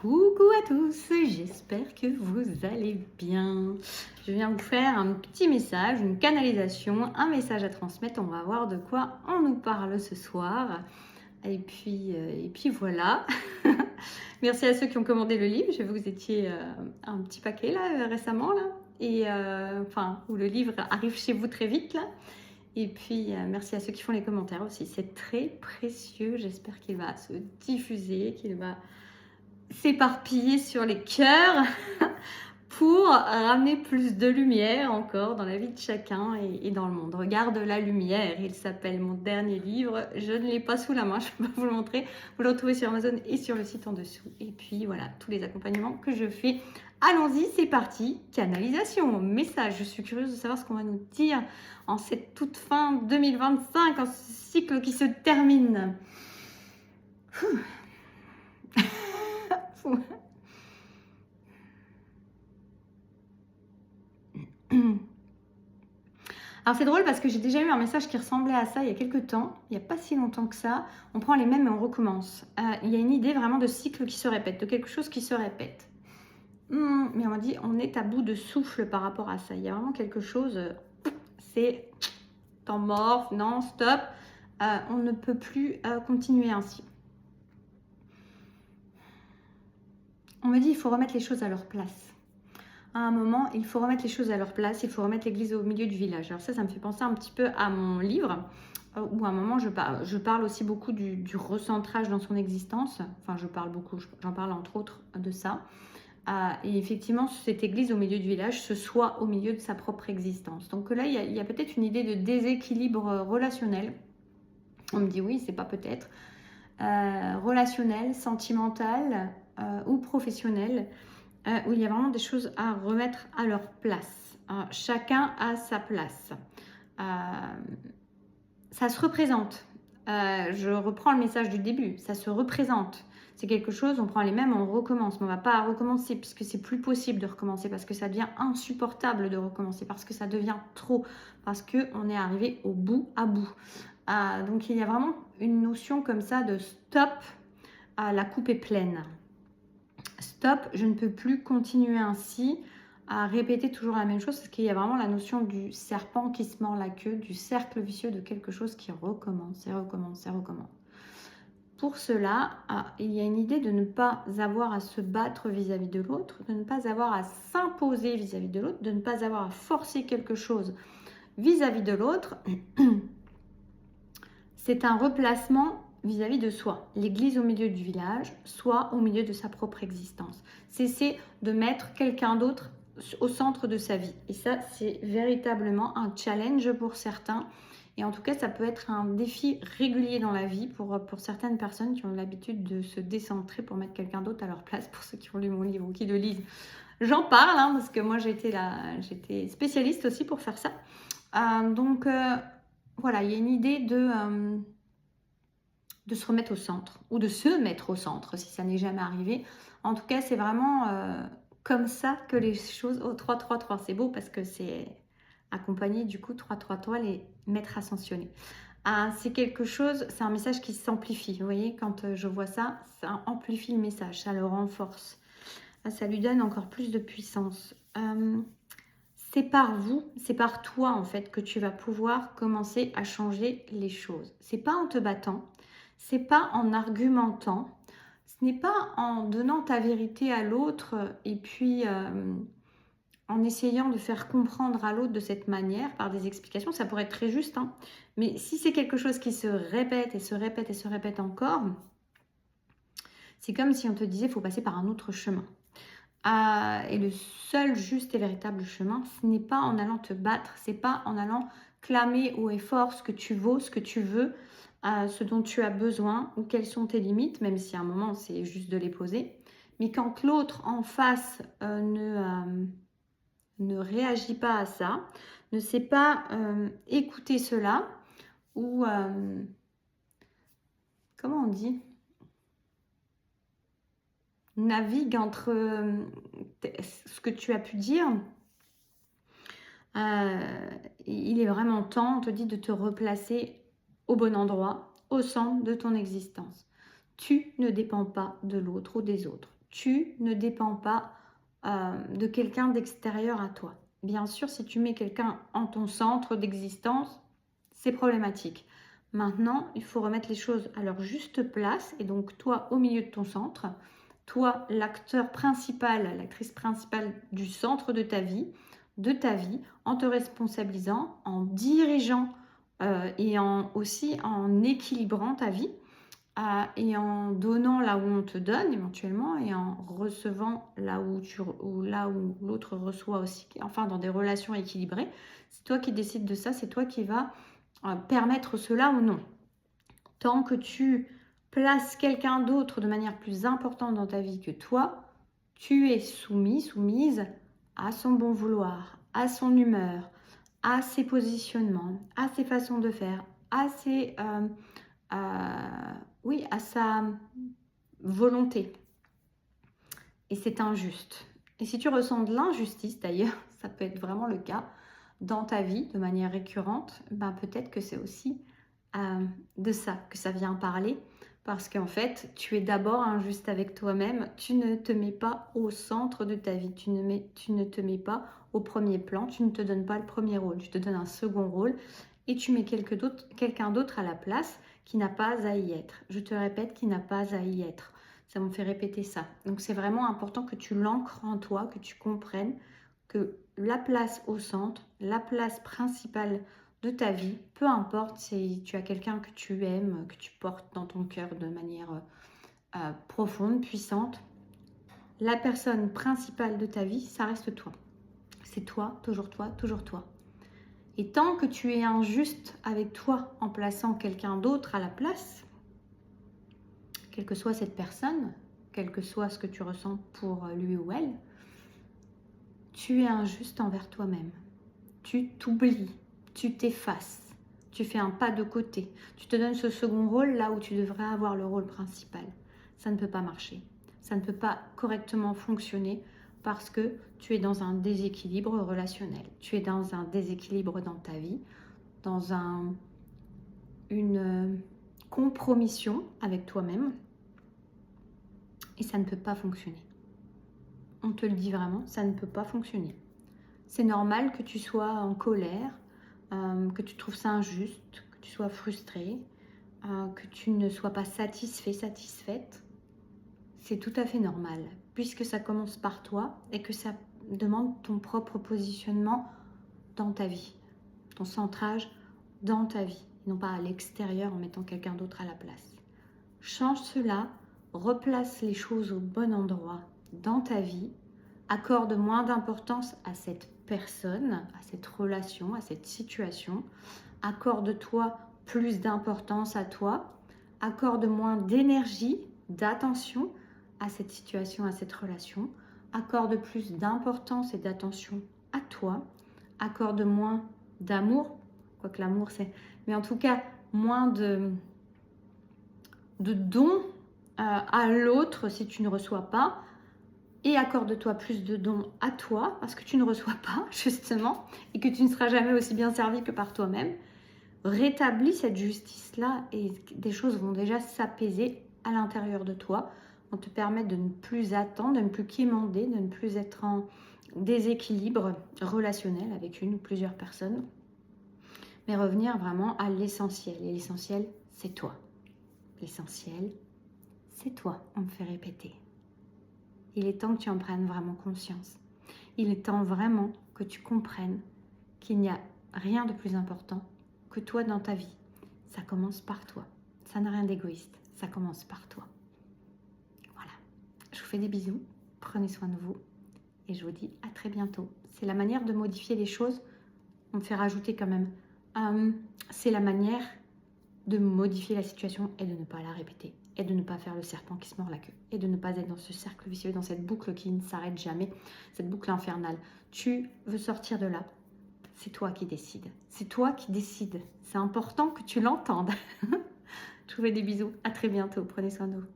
Coucou à tous, j'espère que vous allez bien. Je viens vous faire un petit message, une canalisation, un message à transmettre. On va voir de quoi on nous parle ce soir. Et puis voilà. Merci à ceux qui ont commandé le livre. J'ai vu que vous étiez un petit paquet là récemment là. Enfin, où le livre arrive chez vous très vite là. Et puis, merci à ceux qui font les commentaires aussi. C'est très précieux. J'espère qu'il va se diffuser, qu'il va s'éparpiller sur les cœurs pour ramener plus de lumière encore dans la vie de chacun et dans le monde. Regarde la lumière, il s'appelle mon dernier livre. Je ne l'ai pas sous la main, je ne peux pas vous le montrer. Vous le retrouvez sur Amazon et sur le site en dessous. Et puis voilà, tous les accompagnements que je fais. Allons-y, c'est parti. Canalisation, message. Je suis curieuse de savoir ce qu'on va nous dire en cette toute fin 2025, en ce cycle qui se termine. Alors c'est drôle parce que j'ai déjà eu un message qui ressemblait à ça il y a quelques temps, il n'y a pas si longtemps que ça. On prend les mêmes et on recommence. Il y a une idée vraiment de cycle qui se répète, de quelque chose qui se répète. Mais on m'a dit, on est à bout de souffle par rapport à ça. Il y a vraiment quelque chose, c'est temps mort, non, stop. On ne peut plus continuer ainsi. On me dit, il faut remettre les choses à leur place. À un moment, il faut remettre les choses à leur place, il faut remettre l'église au milieu du village. Alors ça me fait penser un petit peu à mon livre, où à un moment, je parle aussi beaucoup du recentrage dans son existence. Enfin, je parle beaucoup, j'en parle entre autres de ça. Et effectivement, cette église au milieu du village se soit au milieu de sa propre existence. Donc là, il y a peut-être une idée de déséquilibre relationnel. On me dit oui, c'est pas peut-être. Relationnel, sentimental ou professionnel. Où il y a vraiment des choses à remettre à leur place. Chacun a sa place. Ça se représente. Je reprends le message du début. Ça se représente. C'est quelque chose, on prend les mêmes, on recommence. Mais on ne va pas recommencer puisque c'est plus possible de recommencer, parce que ça devient insupportable de recommencer, parce que ça devient trop, parce qu'on est arrivé au bout à bout. Donc il y a vraiment une notion comme ça de stop, la coupe est pleine. Stop, je ne peux plus continuer ainsi à répéter toujours la même chose, parce qu'il y a vraiment la notion du serpent qui se mord la queue, du cercle vicieux de quelque chose qui recommence et recommence et recommence. Pour cela, il y a une idée de ne pas avoir à se battre vis-à-vis de l'autre, de ne pas avoir à s'imposer vis-à-vis de l'autre, de ne pas avoir à forcer quelque chose vis-à-vis de l'autre. C'est un replacement vis-à-vis de soi. L'église au milieu du village, soit au milieu de sa propre existence. Cesser de mettre quelqu'un d'autre au centre de sa vie. Et ça, c'est véritablement un challenge pour certains. Et en tout cas, ça peut être un défi régulier dans la vie pour certaines personnes qui ont l'habitude de se décentrer pour mettre quelqu'un d'autre à leur place, pour ceux qui ont lu mon livre ou qui le lisent. J'en parle, parce que moi, j'étais spécialiste aussi pour faire ça. Voilà, il y a une idée de se remettre au centre, ou de se mettre au centre, si ça n'est jamais arrivé. En tout cas, c'est vraiment comme ça que les choses... Oh, 3-3-3, c'est beau parce que c'est accompagné du coup 3-3-3, les maîtres ascensionnés. C'est quelque chose, c'est un message qui s'amplifie. Vous voyez, quand je vois ça, ça amplifie le message, ça le renforce. Ça lui donne encore plus de puissance. C'est par vous, c'est par toi en fait que tu vas pouvoir commencer à changer les choses. C'est pas en te battant, c'est pas en argumentant, ce n'est pas en donnant ta vérité à l'autre et puis en essayant de faire comprendre à l'autre de cette manière par des explications. Ça pourrait être très juste, mais si c'est quelque chose qui se répète et se répète et se répète encore, c'est comme si on te disait qu'il faut passer par un autre chemin. Et le seul juste et véritable chemin, ce n'est pas en allant te battre, c'est pas en allant clamer haut et fort ce que tu vaux, ce que tu veux, ce dont tu as besoin ou quelles sont tes limites, même si à un moment c'est juste de les poser. Mais quand l'autre en face ne réagit pas à ça, ne sait pas écouter cela, ou comment on dit, navigue entre ce que tu as pu dire, il est vraiment temps, on te dit, de te replacer au bon endroit, au centre de ton existence. Tu ne dépends pas de l'autre ou des autres. tu ne dépends pas de quelqu'un d'extérieur à toi. Bien sûr, si tu mets quelqu'un en ton centre d'existence, c'est problématique. Maintenant, il faut remettre les choses à leur juste place et donc toi au milieu de ton centre, toi l'acteur principal, l'actrice principale du centre de ta vie, en te responsabilisant, en dirigeant aussi en équilibrant ta vie et en donnant là où on te donne éventuellement et en recevant là où l'autre reçoit aussi, enfin dans des relations équilibrées. C'est toi qui décides de ça, c'est toi qui vas permettre cela ou non. Tant que tu places quelqu'un d'autre de manière plus importante dans ta vie que toi, tu es soumise à son bon vouloir, à son humeur, à ses positionnements, à ses façons de faire, à sa volonté. Et c'est injuste. Et si tu ressens de l'injustice d'ailleurs, ça peut être vraiment le cas dans ta vie de manière récurrente, ben peut-être que c'est aussi de ça que ça vient parler. Parce qu'en fait, tu es d'abord injuste avec toi-même. Tu ne te mets pas au centre de ta vie. Tu ne te mets pas au premier plan. Tu ne te donnes pas le premier rôle. Tu te donnes un second rôle. Et tu mets quelqu'un d'autre à la place qui n'a pas à y être. Je te répète, qui n'a pas à y être. Ça me fait répéter ça. Donc c'est vraiment important que tu l'ancres en toi, que tu comprennes que la place au centre, la place principale de ta vie, peu importe si tu as quelqu'un que tu aimes, que tu portes dans ton cœur de manière profonde, puissante, la personne principale de ta vie, ça reste toi. C'est toi, toujours toi, toujours toi. Et tant que tu es injuste avec toi en plaçant quelqu'un d'autre à la place, quelle que soit cette personne, quel que soit ce que tu ressens pour lui ou elle, tu es injuste envers toi-même. Tu t'oublies, tu t'effaces, tu fais un pas de côté. Tu te donnes ce second rôle là où tu devrais avoir le rôle principal. Ça ne peut pas marcher. Ça ne peut pas correctement fonctionner parce que tu es dans un déséquilibre relationnel. Tu es dans un déséquilibre dans ta vie, dans une compromission avec toi-même. Et ça ne peut pas fonctionner. On te le dit vraiment, ça ne peut pas fonctionner. C'est normal que tu sois en colère, que tu trouves ça injuste, que tu sois frustré, que tu ne sois pas satisfait, satisfaite. C'est tout à fait normal, puisque ça commence par toi et que ça demande ton propre positionnement dans ta vie, ton centrage dans ta vie, non pas à l'extérieur en mettant quelqu'un d'autre à la place. Change cela, replace les choses au bon endroit dans ta vie, accorde moins d'importance à cette personne, à cette relation, à cette situation, accorde-toi plus d'importance à toi, accorde moins d'énergie, d'attention à cette situation, à cette relation, accorde plus d'importance et d'attention à toi, accorde moins d'amour, quoique l'amour c'est... Mais en tout cas, moins de dons à l'autre si tu ne reçois pas, et accorde-toi plus de dons à toi parce que tu ne reçois pas justement et que tu ne seras jamais aussi bien servi que par toi-même. Rétablis cette justice-là et des choses vont déjà s'apaiser à l'intérieur de toi, vont te permettre de ne plus attendre, de ne plus quémander, de ne plus être en déséquilibre relationnel avec une ou plusieurs personnes, mais revenir vraiment à l'essentiel. Et l'essentiel, c'est toi. L'essentiel, c'est toi, on me fait répéter. Il est temps que tu en prennes vraiment conscience. Il est temps vraiment que tu comprennes qu'il n'y a rien de plus important que toi dans ta vie. Ça commence par toi. Ça n'a rien d'égoïste. Ça commence par toi. Voilà. Je vous fais des bisous. Prenez soin de vous. Et je vous dis à très bientôt. C'est la manière de modifier les choses. On me fait rajouter quand même. C'est la manière de modifier la situation et de ne pas la répéter. Et de ne pas faire le serpent qui se mord la queue. Et de ne pas être dans ce cercle vicieux, dans cette boucle qui ne s'arrête jamais. Cette boucle infernale. Tu veux sortir de là. C'est toi qui décides. C'est toi qui décides. C'est important que tu l'entendes. Je vous fais des bisous. À très bientôt. Prenez soin de vous.